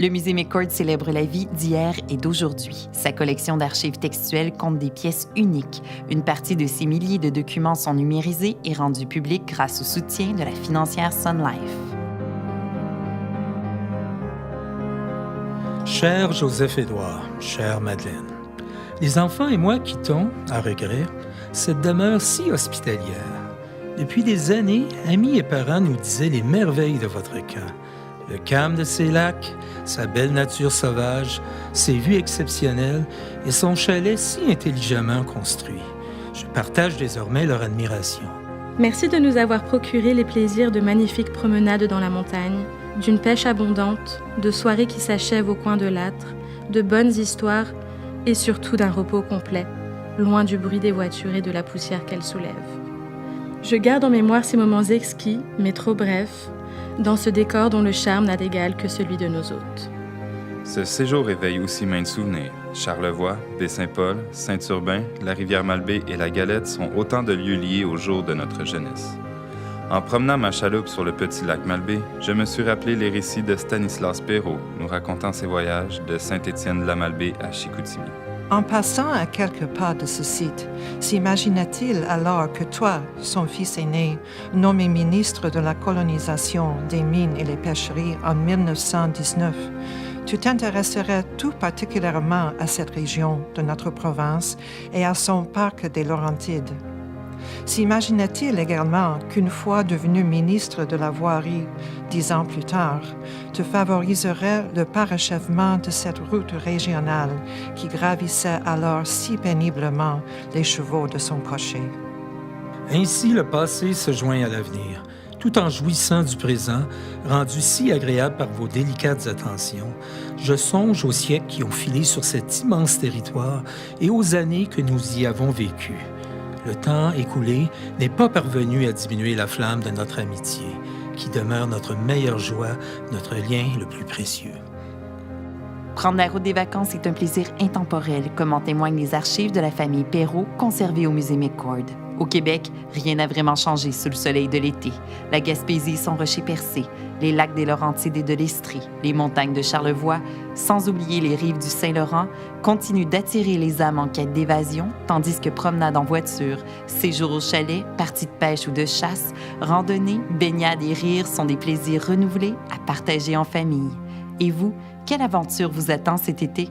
Le musée McCord célèbre la vie d'hier et d'aujourd'hui. Sa collection d'archives textuelles compte des pièces uniques. Une partie de ses milliers de documents sont numérisés et rendus publics grâce au soutien de la financière Sun Life. Cher Joseph-Édouard, chère Madeleine, les enfants et moi quittons, à regret, cette demeure si hospitalière. Depuis des années, amis et parents nous disaient les merveilles de votre camp. Le calme de ses lacs, sa belle nature sauvage, ses vues exceptionnelles et son chalet si intelligemment construit. Je partage désormais leur admiration. Merci de nous avoir procuré les plaisirs de magnifiques promenades dans la montagne, d'une pêche abondante, de soirées qui s'achèvent au coin de l'âtre, de bonnes histoires et surtout d'un repos complet, loin du bruit des voitures et de la poussière qu'elles soulèvent. Je garde en mémoire ces moments exquis, mais trop brefs, dans ce décor dont le charme n'a d'égal que celui de nos hôtes. Ce séjour éveille aussi maintes souvenirs. Charlevoix, Baie-Saint-Paul, Saint-Urbain, la rivière Malbaie et la Galette sont autant de lieux liés au jour de notre jeunesse. En promenant ma chaloupe sur le petit lac Malbaie, je me suis rappelé les récits de Stanislas Perrault, nous racontant ses voyages de Saint-Étienne-de-la-Malbaie à Chicoutimi. En passant à quelques pas de ce site, s'imagina-t-il alors que toi, son fils aîné, nommé ministre de la colonisation des mines et les pêcheries en 1919, tu t'intéresserais tout particulièrement à cette région de notre province et à son parc des Laurentides? S'imagina-t-il également qu'une fois devenu ministre de la Voirie, 10 ans plus tard, tu favoriserais le parachèvement de cette route régionale qui gravissait alors si péniblement les chevaux de son cocher? Ainsi, le passé se joint à l'avenir, tout en jouissant du présent, rendu si agréable par vos délicates attentions. Je songe aux siècles qui ont filé sur cet immense territoire et aux années que nous y avons vécues. Le temps écoulé n'est pas parvenu à diminuer la flamme de notre amitié, qui demeure notre meilleure joie, notre lien le plus précieux. Prendre la route des vacances est un plaisir intemporel, comme en témoignent les archives de la famille Perrault conservées au musée McCord. Au Québec, rien n'a vraiment changé sous le soleil de l'été. La Gaspésie et son rocher percé, les lacs des Laurentides et de l'Estrie, les montagnes de Charlevoix, sans oublier les rives du Saint-Laurent, continuent d'attirer les âmes en quête d'évasion, tandis que promenades en voiture, séjours au chalet, parties de pêche ou de chasse, randonnées, baignades et rires sont des plaisirs renouvelés à partager en famille. Et vous, quelle aventure vous attend cet été?